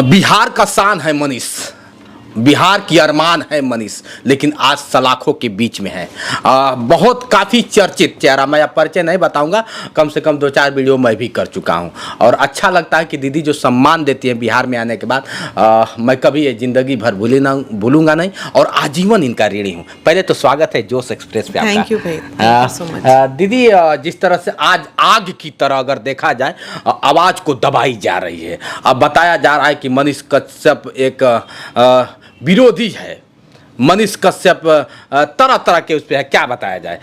बिहार का शान है मनीष, बिहार की अरमान है मनीष, लेकिन आज सलाखों के बीच में है। बहुत काफ़ी चर्चित चेहरा, मैं अब परिचय नहीं बताऊंगा, कम से कम 2-4 वीडियो मैं भी कर चुका हूं और अच्छा लगता है कि दीदी जो सम्मान देती है बिहार में आने के बाद, मैं कभी ये ज़िंदगी भर भूलूंगा नहीं और आजीवन इनका ऋणी हूं। पहले तो स्वागत है जोश एक्सप्रेस पे आपका। थैंक यू भाई, सो मच। दीदी, जिस तरह से आज आग की तरह अगर देखा जाए आवाज़ को दबाई जा रही है, अब बताया जा रहा है कि मनीष कश्यप एक विरोधी है। मनीष कश्यप तरह तरह के उस पर है, क्या बताया जाए,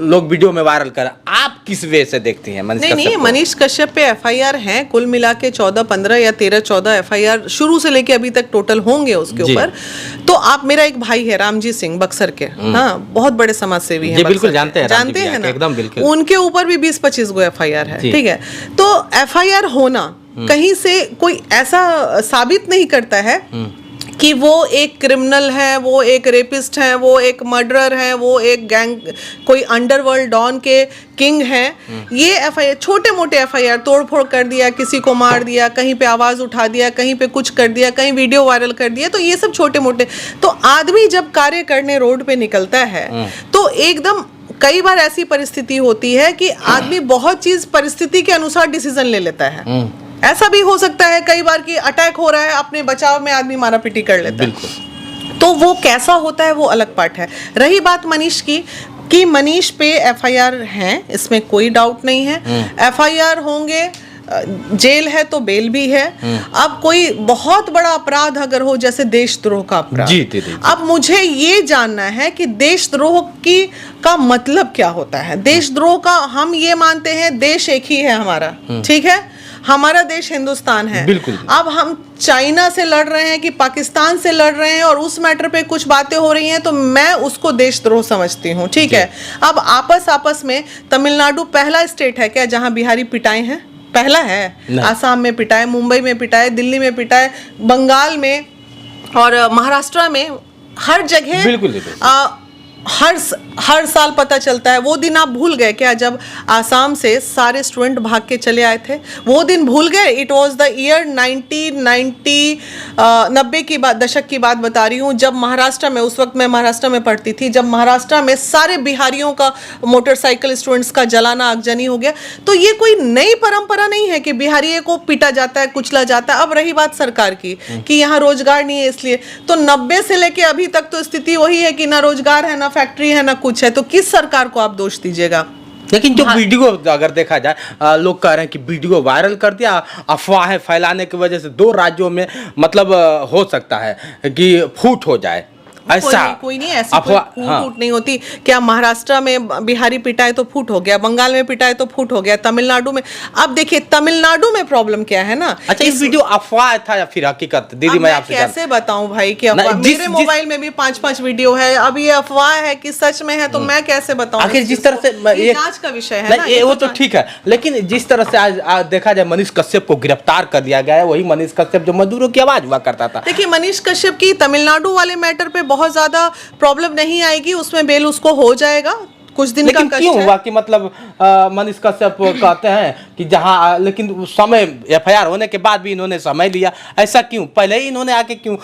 लोग वीडियो में वायरल कर। आप किस वे से देखती हैं मनीष कश्यप? नहीं, मनीष कश्यप पे एफआईआर हैं, कुल मिला के 14-15 या 13-14 एफआईआर शुरू से लेके अभी तक टोटल होंगे उसके ऊपर। तो आप, मेरा एक भाई है रामजी सिंह बक्सर के, हाँ, बहुत बड़े समाज सेवी हैं, बिल्कुल जानते हैं ना, एकदम बिल्कुल। उनके ऊपर भी 20-25 गो एफआईआर है, ठीक है। तो एफआईआर होना कहीं से कोई ऐसा साबित नहीं करता है कि वो एक क्रिमिनल है, वो एक रेपिस्ट है, वो एक मर्डरर है, वो एक गैंग, कोई अंडरवर्ल्ड डॉन के किंग हैं। ये एफआईआर, छोटे मोटे एफआईआर, तोड़फोड़ कर दिया, किसी को मार दिया, कहीं पे आवाज उठा दिया, कहीं पे कुछ कर दिया, कहीं वीडियो वायरल कर दिया, तो ये सब छोटे मोटे। तो आदमी जब कार्य करने रोड पे निकलता है तो एकदम कई बार ऐसी परिस्थिति होती है कि आदमी बहुत चीज परिस्थिति के अनुसार डिसीजन ले लेता है। ऐसा भी हो सकता है कई बार कि अटैक हो रहा है, अपने बचाव में आदमी मारा पीटी कर लेता है। तो वो कैसा होता है वो अलग पार्ट है। रही बात मनीष की, कि मनीष पे एफआईआर हैं, इसमें कोई डाउट नहीं है। एफआईआर होंगे, जेल है तो बेल भी है। अब कोई बहुत बड़ा अपराध अगर हो, जैसे देशद्रोह का अपराध, जी। अब मुझे ये जानना है कि देशद्रोह का मतलब क्या होता है। देशद्रोह का, हम ये मानते हैं देश एक ही है हमारा, ठीक है, हमारा देश हिंदुस्तान है। बिल्कुल। अब हम चाइना से लड़ रहे हैं कि पाकिस्तान से लड़ रहे हैं और उस मैटर पे कुछ बातें हो रही हैं, तो मैं उसको देशद्रोह समझती हूँ, ठीक है। अब आपस में तमिलनाडु पहला स्टेट है क्या जहां बिहारी पिटाए हैं? पहला है। आसाम में पिटाए, मुंबई में पिटाए, दिल्ली में पिटाए, बंगाल में और महाराष्ट्र में, हर जगह बिल्कुल। हर साल पता चलता है। वो दिन आप भूल गए क्या जब आसाम से सारे स्टूडेंट भाग के चले आए थे? वो दिन भूल गए? इट वाज द ईयर 1990 की बात, दशक की बात बता रही हूँ, जब महाराष्ट्र में, उस वक्त मैं महाराष्ट्र में पढ़ती थी, जब महाराष्ट्र में सारे बिहारियों का मोटरसाइकिल स्टूडेंट्स का जलाना आगजनी हो गया। तो ये कोई नई परंपरा नहीं है कि बिहारियों को पीटा जाता है, कुचला जाता है। अब रही बात सरकार की कि यहाँ रोजगार नहीं है, इसलिए तो 90 से लेके अभी तक तो स्थिति वही है कि ना रोजगार है, ना फैक्ट्री है, ना कुछ है। तो किस सरकार को आप दोष दीजिएगा? लेकिन जो वीडियो अगर देखा जाए, लोग कह रहे हैं कि वीडियो वायरल कर दिया, अफवाहें फैलाने की वजह से 2 राज्यों में मतलब हो सकता है कि फूट हो जाए। ऐसा कोई नहीं, ऐसी फूट नहीं होती। क्या महाराष्ट्र में बिहारी पिटाए तो फूट हो गया, बंगाल में पिटाए तो फूट हो गया, तमिलनाडु में? अब देखिए तमिलनाडु में प्रॉब्लम क्या है ना। अच्छा, इस वीडियो अफवाह था या फिर हकीकत? दीदी, मैं आपसे कैसे बताऊं भाई कि अफवाह? मेरे मोबाइल में भी 5-5 वीडियो है। अब ये अफवाह है कि सच में है, तो मैं कैसे बताऊं? आखिर जिस तरह से ये जांच का विषय है ना, ये वो तो ठीक है, लेकिन जिस तरह से आज देखा जाए मनीष कश्यप को गिरफ्तार कर दिया गया है, वही मनीष कश्यप जो मजदूरों की आवाज हुआ करता था। देखिए, मनीष कश्यप की तमिलनाडु वाले मैटर पे बहुत ज्यादा प्रॉब्लम नहीं आएगी, उसमें बेल उसको हो जाएगा। कुछ दिन का कष्ट क्यों हुआ कि मतलब मनीष कश्यप कहते हैं कि जहां, लेकिन समय एफआईआर होने के बाद भी इन्होंने समय लिया, ऐसा क्यों? पहले ही इन्होंने आके क्यों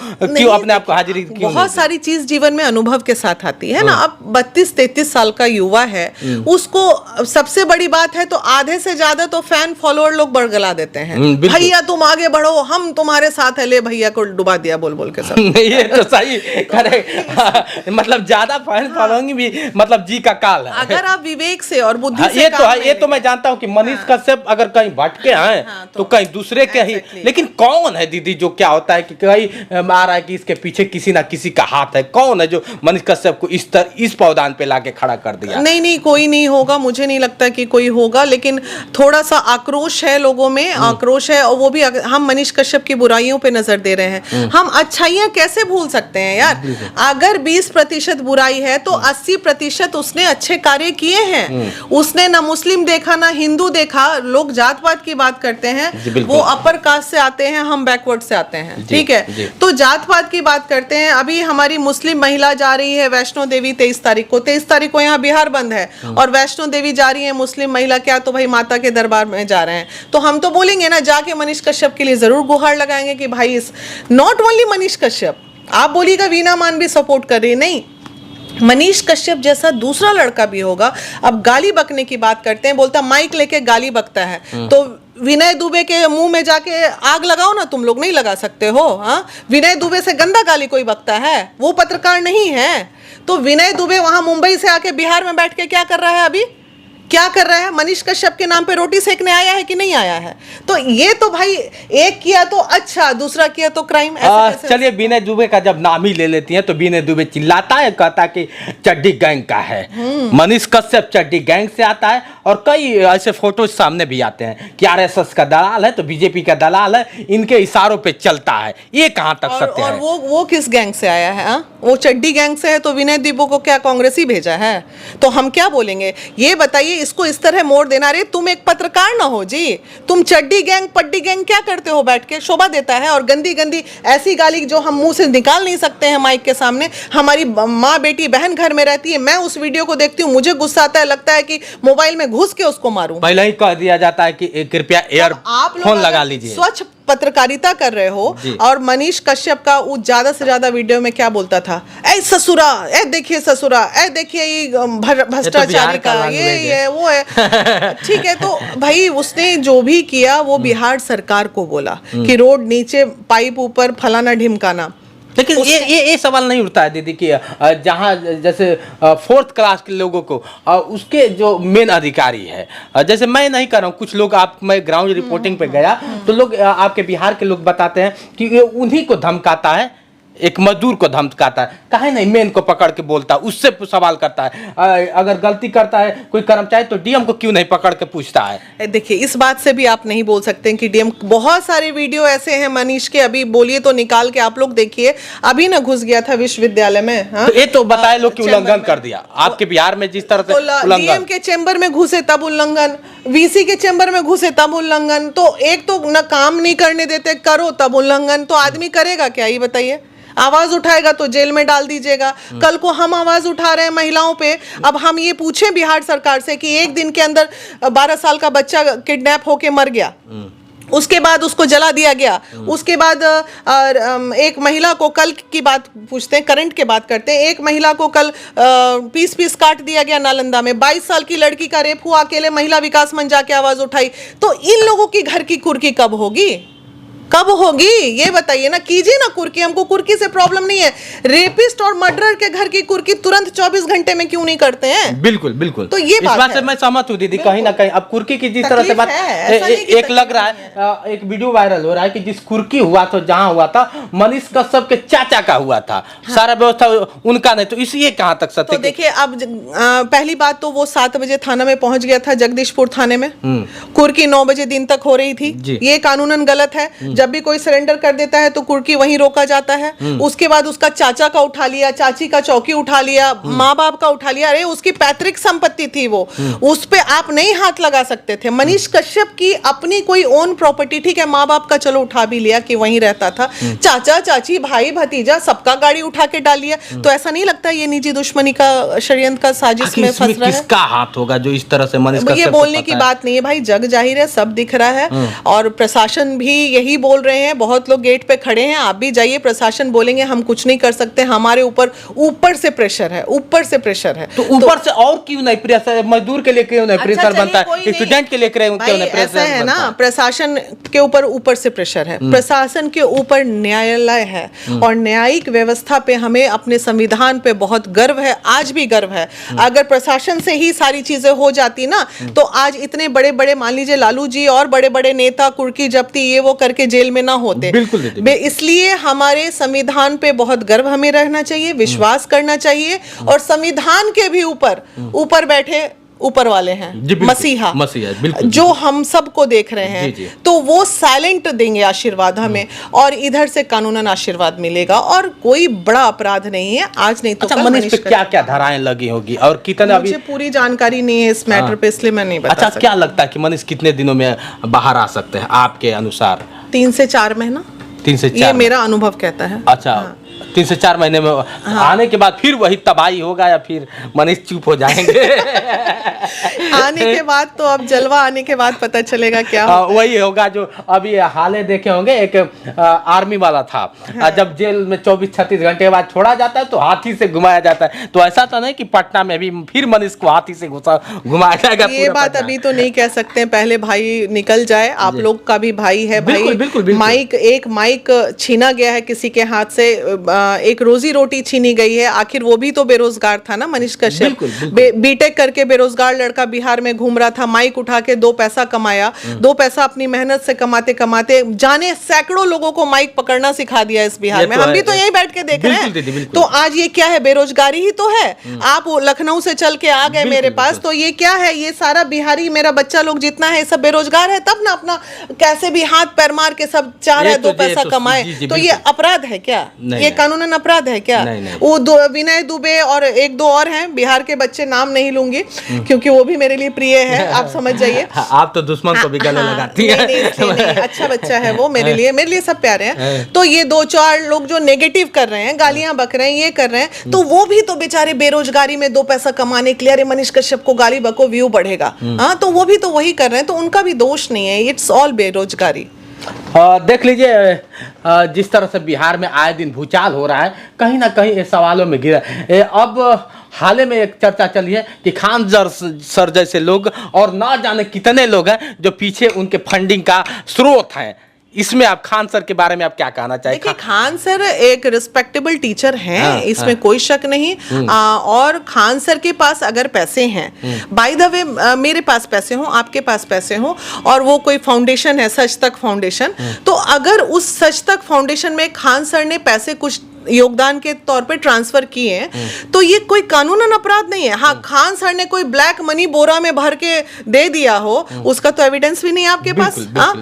अपने आप को हाजिरी क्यों? बहुत सारी चीज जीवन में अनुभव के साथ आती है ना। अब 32-33 साल का युवा है, उसको सबसे बड़ी बात है तो आधे से ज्यादा तो फैन फॉलोअर लोग बरगला देते हैं, भैया तुम आगे बढ़ो, हम तुम्हारे साथ है, ले भैया को डुबा दिया बोल बोल के सब। ये तो सही करे, मतलब ज्यादा फैन फॉलोइंग भी मतलब जी का काल। अगर आप विवेक से और बुद्धि से ये तो मैं जानता हूँ कि मनीष कश्यप अगर कहीं भटके हैं तो कहीं दूसरे के ही, लेकिन कौन है दीदी जो क्या होता है कि कहीं आ रहा है कि इसके पीछे किसी ना किसी का हाथ है? कौन है जो मनीष कश्यप को इस पौधान पे लाके खड़ा कर दिया? नहीं, कोई नहीं होगा, मुझे नहीं लगता कि कोई होगा, लेकिन थोड़ा सा आक्रोश है लोगों में, आक्रोश है। और वो भी हम मनीष कश्यप की बुराइयों पे नजर दे रहे हैं। हम अच्छाइयां कैसे भूल सकते हैं यार? अगर 20% बुराई है तो 80% उसने अच्छे कार्य किए हैं। उसने ना मुस्लिम देखा ना हिंदू देखा। लोग जात पात की बात करते हैं, वो अपर कास्ट से आते हैं, हम बैकवर्ड से आते हैं, ठीक है। तो जात पात की बात करते हैं। अभी हमारी मुस्लिम महिला जा रही है वैष्णो देवी 23 तारीख को। 23 तारीख को यहाँ बिहार बंद है और वैष्णो देवी जा रही है मुस्लिम महिला, क्या तो भाई माता के दरबार में जा रहे हैं। तो हम तो बोलेंगे ना, जाके मनीष कश्यप के लिए जरूर गुहार लगाएंगे कि भाई इस नॉट ओनली मनीष कश्यप, आप बोलिएगा वीना मान भी सपोर्ट कर रही है, नहीं, मनीष कश्यप जैसा दूसरा लड़का भी होगा। अब गाली बकने की बात करते हैं, बोलता माइक लेके गाली बकता है, तो विनय दुबे के मुंह में जाके आग लगाओ ना, तुम लोग नहीं लगा सकते हो। हाँ, विनय दुबे से गंदा गाली कोई बकता है? वो पत्रकार नहीं है। तो विनय दुबे वहां मुंबई से आके बिहार में बैठ के क्या कर रहा है? अभी क्या कर रहा है? मनीष कश्यप के नाम पे रोटी सेकने आया है कि नहीं आया है? तो ये तो भाई एक किया तो अच्छा, दूसरा किया तो क्राइम। चलिए, विनय दुबे का जब नाम ही ले लेती हैं तो विनय दुबे चिल्लाता है, कहता है कि चड्डी गैंग का है। मनीष कश्यप चड्डी गैंग से आता है और कई ऐसे फोटो सामने भी आते हैं कि आरएसएस का दलाल है तो बीजेपी का दलाल है, इनके इशारों पे चलता है। ये कहां तक सत्य है? और वो किस गैंग से आया है? वो चड्डी गैंग से है तो विनय दुबे को क्या कांग्रेस ही भेजा है? तो हम क्या बोलेंगे? ये बताइए, इसको इस तरह मोड़ देना। रे तुम एक पत्रकार ना हो जी, तुम चड्डी गैंग पट्टी गैंग क्या करते हो बैठ के? शोभा देता है? और गंदी गंदी ऐसी गाली जो हम मुंह से निकाल नहीं सकते हैं माइक के सामने। हमारी माँ बेटी बहन घर में रहती है, मैं उस वीडियो को देखती हूँ, मुझे गुस्सा आता है, लगता है कि मोबाइल में घुस के उसको मारूं। पहले ही कह दिया जाता है कि कृपया ईयरफोन लगा लीजिए। स्वच्छ पत्रकारिता कर रहे हो और मनीष कश्यप का वो ज्यादा से ज्यादा वीडियो में क्या बोलता था? ए ससुरा, ए देखिए ससुरा, ए देखिए ये भ्रष्टाचारी का ये वो है। ठीक है, तो भाई उसने जो भी किया वो बिहार सरकार को बोला कि रोड नीचे, पाइप ऊपर, फलाना ढिमकाना। लेकिन ये सवाल नहीं उठता है दीदी कि जहाँ जैसे 4th क्लास के लोगों को उसके जो मेन अधिकारी है, जैसे मैं नहीं कर रहा हूँ, कुछ लोग मैं ग्राउंड रिपोर्टिंग पे गया तो लोग आपके बिहार के लोग बताते हैं कि ये उन्हीं को धमकाता है, एक मजदूर को धमकाता है, काहे नहीं मेन को पकड़ के बोलता है, उससे सवाल करता है। अगर गलती करता है कोई कर्मचारी तो डीएम को क्यों नहीं पकड़ के पूछता है? देखिए, इस बात से भी आप नहीं बोल सकते कि डीएम, बहुत सारे वीडियो ऐसे हैं मनीष के, अभी बोलिए तो निकाल के आप लोग देखिए। अभी ना घुस गया था विश्वविद्यालय में। हाँ? तो ये तो बताए लोग कि उल्लंघन कर दिया आपके बिहार में, जिस तरह से डीएम के चेंबर में घुसे तब उल्लंघन, वीसी के चेंबर में घुसे तब उल्लंघन। तो एक तो न काम नहीं करने देते, करो तब उल्लंघन। तो आदमी करेगा क्या, ये बताइए? आवाज उठाएगा तो जेल में डाल दीजिएगा। कल को हम आवाज उठा रहे हैं महिलाओं पे, अब हम ये पूछें बिहार सरकार से कि एक दिन के अंदर 12 साल का बच्चा किडनैप होके मर गया, उसके बाद उसको जला दिया गया, उसके बाद एक महिला को, कल की बात पूछते हैं, करंट के बात करते हैं, एक महिला को कल पीस पीस काट दिया गया नालंदा में। 22 साल की लड़की का रेप हुआ, अकेले महिला विकास मंच जाके आवाज उठाई। तो इन लोगों की घर की कुर्की कब होगी? कब होगी ये बताइए ना। कीजिए ना कुर्की, हमको कुर्की से प्रॉब्लम नहीं है। रेपिस्ट और मर्डरर के घर की कुर्की तुरंत 24 घंटे में क्यों नहीं करते हैं? बिल्कुल बिल्कुल। तो ये बात से मैं सहमत हूँ दीदी, कहीं ना कहीं अब कुर्की की जिस तरह से बात एक लग रहा है, एक वीडियो वायरल हो रहा है कि जिस कुर्की हुआ था, जहाँ हुआ था मनीष कश्यप के चाचा का हुआ था। सारा व्यवस्था उनका नहीं, तो इसलिए कहाँ तक सत्य? तो देखिए, अब पहली बात तो वो 7 बजे थाना में पहुंच गया था, जगदीशपुर थाने में। कुर्की 9 बजे दिन तक हो रही थी, ये कानूनन गलत है। जब भी कोई सरेंडर कर देता है तो कुर्की वहीं रोका जाता है। उसके बाद उसका चाचा का उठा लिया, चाची का चौकी उठा लिया, माँ बाप का उठा लिया। अरे उसकी पैतृक संपत्ति थी वो, उस पे आप नहीं हाथ लगा सकते थे। मनीष कश्यप की अपनी कोई ओन प्रॉपर्टी, ठीक है, माँ बाप का चलो उठा भी लिया कि वहीं रहता था, चाचा चाची भाई भतीजा सबका गाड़ी उठा के डाल लिया। तो ऐसा नहीं लगता ये निजी दुश्मनी का षड्यंत्र का साजिश में फंस रहा है? किसका हाथ होगा जो इस तरह से मनीष कश्यप? ये बोलने की बात नहीं है भाई, जग जाहिर है, सब दिख रहा है और प्रशासन भी यही बोल रहे हैं। बहुत लोग गेट पे खड़े हैं, आप भी जाइए, प्रशासन बोलेंगे हम कुछ नहीं कर सकते, हमारे ऊपर से प्रेशर है, ऊपर से प्रेशर है। तो ऊपर से और क्यों नहीं प्रेशर? मजदूर के लिए क्यों नहीं प्रेशर बनता है? स्टूडेंट के लिए क्यों नहीं प्रेशर है ना? प्रशासन के ऊपर से प्रेशर है, प्रशासन के ऊपर न्यायालय है और न्यायिक व्यवस्था पे हमें अपने संविधान पे बहुत गर्व है, आज भी गर्व है। अगर प्रशासन से ही सारी चीजें हो जाती ना तो आज इतने बड़े बड़े, मान लीजिए लालू जी और बड़े बड़े नेता कुर्की जब्ती ये वो करके जेल में ना होते। इसलिए हमारे संविधान पे बहुत गर्व हमें रहना चाहिए, विश्वास करना चाहिए और संविधान के भी ऊपर बैठे ऊपर वाले हैं, जी, बिल्कुल, मसीहा मसीहा, बिल्कुल, जो हम सबको देख रहे हैं, जी, जी। तो वो साइलेंट देंगे आशीर्वाद हमें, और इधर से कानूनन आशीर्वाद मिलेगा, और कोई बड़ा अपराध नहीं है आज नहीं तो अच्छा, कल मनीष पे क्या क्या धाराएं लगी होगी और कितने अभी? मुझे पूरी जानकारी नहीं है इस मैटर पे, इसलिए मैं नहीं बता अच्छा, सकती। क्या लगता है कि मनीष कितने दिनों में बाहर आ सकते हैं आपके अनुसार? 3 से 4 महीना, 3 से 4 ये मेरा अनुभव कहता है। अच्छा, 3 से 4 महीने में आने के बाद फिर वही तबाही होगा या फिर मनीष चुप हो जाएंगे? आने के बाद तो अब जलवा आने के बाद पता चलेगा क्या होता है। वही होगा जो अभी हाले देखे होंगे, एक आर्मी वाला था, जब जेल में 24-36 घंटे के बाद छोड़ा जाता है तो हाथी से घुमाया जाता है, तो ऐसा तो नहीं कि पटना में भी फिर मनीष को हाथी से घुमाया जाएगा? ये बात अभी तो नहीं कह सकते हैं, पहले भाई निकल जाए, आप लोग का भी भाई है भाई। बिल्कुल, बिल्कुल, बिल्कुल। माइक छीना गया है किसी के हाथ से, एक रोजी रोटी छीनी गई है, आखिर वो भी तो बेरोजगार था ना, मनीष कश्यप। बिल्कुल, बिल्कुल। बीटेक करके बेरोजगार लड़का बिहार में घूम रहा था, माइक उठा के 2 पैसा कमाया, 2 पैसा अपनी मेहनत से कमाते कमाते जाने सैकड़ों लोगों को माइक पकड़ना सिखा दिया इस बिहार में। हम भी तो यही बैठ के देख रहे हैं। तो आज ये क्या है? बेरोजगारी ही तो है। आप लखनऊ से चल के आ गए मेरे पास, तो ये क्या है? ये सारा बिहारी, मेरा बच्चा लोग जितना है सब बेरोजगार है, तब ना अपना कैसे भी हाथ पैर मार के सब चाह रहे 2 पैसा कमाए, तो ये अपराध है क्या? ये कानूनन अपराध है क्या? वो विनय दुबे और 1-2 और हैं बिहार के बच्चे, नाम नहीं लूंगी क्योंकि वो भी मेरे लिए प्रिय है, आप समझ जाइए। आप तो दुश्मन को भी गले लगाती हैं। नहीं, अच्छा बच्चा है वो, मेरे लिए सब प्यारे हैं। तो ये 2-4 लोग जो नेगेटिव कर रहे हैं, गालियां बक रहे हैं, ये कर रहे हैं, तो वो भी तो बेचारे बेरोजगारी में 2 पैसा कमाने के लिए, अरे मनीष कश्यप को गाली बको व्यू बढ़ेगा, हाँ, तो वो भी तो वही कर रहे हैं, तो उनका भी दोष नहीं है, इट्स ऑल बेरोजगारी। देख लीजिए, जिस तरह से बिहार में आए दिन भूचाल हो रहा है, कहीं ना कहीं ये सवालों में घिरा। अब हाल ही में एक चर्चा चली है कि खान सर जैसे लोग और ना जाने कितने लोग हैं जो पीछे उनके फंडिंग का स्रोत हैं। इसमें आप खान सर के बारे में आप क्या कहना चाहिए? देखिए, खान सर एक रिस्पेक्टेबल टीचर हैं, इसमें कोई शक नहीं। और खान सर के पास अगर पैसे हैं, बाय द वे मेरे पास पैसे हों, आपके पास पैसे हों, और वो कोई फाउंडेशन है, सच तक फाउंडेशन, तो अगर उस सच तक फाउंडेशन में खान सर ने पैसे कुछ योगदान के तौर पे ट्रांसफर किए हैं, तो ये कोई कानूनन अपराध नहीं है। हाँ, खान सर ने कोई ब्लैक मनी बोरा में भर के दे दिया हो, उसका तो एविडेंस भी नहीं है आपके पास,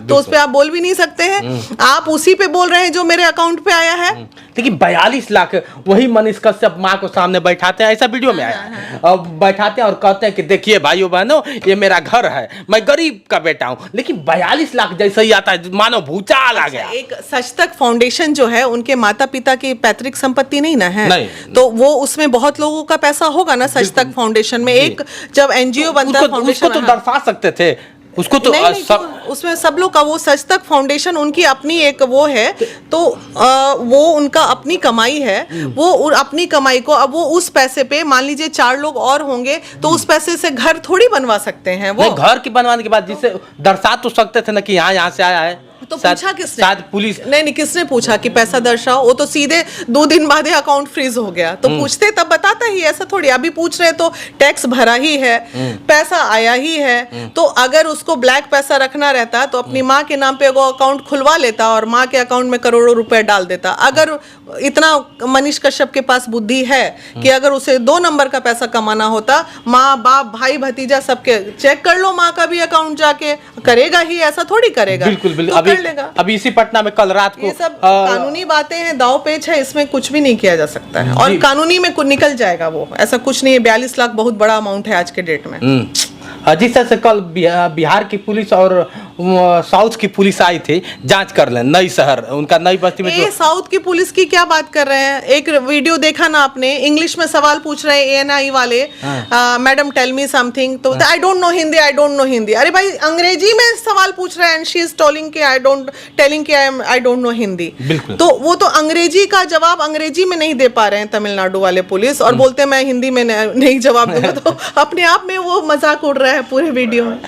तो उस पे आप बोल भी नहीं सकते हैं। आप उसी पे बोल रहे हैं जो मेरे अकाउंट पे आया है। लेकिन 42 लाख वही मनीष कश्यप माँ को सामने बैठाते हैं, ऐसा वीडियो में आया है, और बैठाते हैं और कहते हैं कि देखिए भाइयों बहनों, ये मेरा घर है, मैं गरीब का बेटा हूँ, लेकिन 42 लाख जैसे ही आता है मानो भूचाल आ गया। एक सच तक फाउंडेशन जो है, उनके माता पिता की पैतृक संपत्ति नहीं ना है, नहीं। तो वो उसमें बहुत लोगों का पैसा होगा ना सच तक फाउंडेशन में। एक जब एनजीओ बनता है फाउंडेशन, उसको तो दर्शा सकते थे, उसको तो उसमें सब लोग का वो सच तक फाउंडेशन उनकी अपनी एक वो है, तो वो उनका अपनी कमाई है, वो अपनी कमाई को, अब वो उस पैसे पे मान लीजिए 4 लोग और होंगे तो उस पैसे से घर थोड़ी बनवा सकते हैं। वो घर की बनवाने के बाद जिससे दर्शा तो सकते थे ना कि यहाँ से आया है, तो पूछा किसने? शायद पुलिस नहीं, किसने पूछा कि पैसा दर्शाओ? वो तो सीधे 2 दिन बाद ही अकाउंट फ्रीज हो गया, तो पूछते तब बताता ही, ऐसा थोड़ी। अभी पूछ रहे तो टैक्स भरा ही है, पैसा आया ही है, तो अगर उसको ब्लैक पैसा रखना रहता तो अपनी माँ के नाम पे वो अकाउंट खुलवा लेता और माँ के अकाउंट में करोड़ों रुपए डाल देता। अगर इतना मनीष कश्यप के पास बुद्धि है कि अगर उसे 2 नंबर का पैसा कमाना होता, माँ बाप भाई भतीजा सबके चेक कर लो, माँ का भी अकाउंट जाके करेगा ही, ऐसा थोड़ी करेगा। बिल्कुल बिल्कुल। तो अभी इसी पटना में कल रात को ये सब कानूनी बातें हैं, दाव पेच है, इसमें कुछ भी नहीं किया जा सकता है, और कानूनी में निकल जाएगा वो, ऐसा कुछ नहीं है। 42 लाख बहुत बड़ा अमाउंट है आज के डेट में। जिस तरह से कल बिहार की पुलिस और साउथ की पुलिस आई थी जांच कर लें, नई शहर उनका नई बस्ती में जो साउथ की पुलिस की क्या बात कर रहे हैं? एक वीडियो देखा ना आपने, इंग्लिश में सवाल पूछ रहे हैं ANI वाले, मैडम टेल मी समथिंग, तो I don't know Hindi, I don't know Hindi. अरे भाई, अंग्रेजी में सवाल पूछ रहे हैं, एंड शी इज टेलिंग कि आई डोंट नो हिंदी। तो वो तो अंग्रेजी का जवाब अंग्रेजी में नहीं दे पा रहे हैं तमिलनाडु वाले पुलिस, और बोलते हैं मैं हिंदी में नहीं जवाब दूंगा, तो अपने आप में वो मजाक उड़ रहा है पूरे वीडियो में।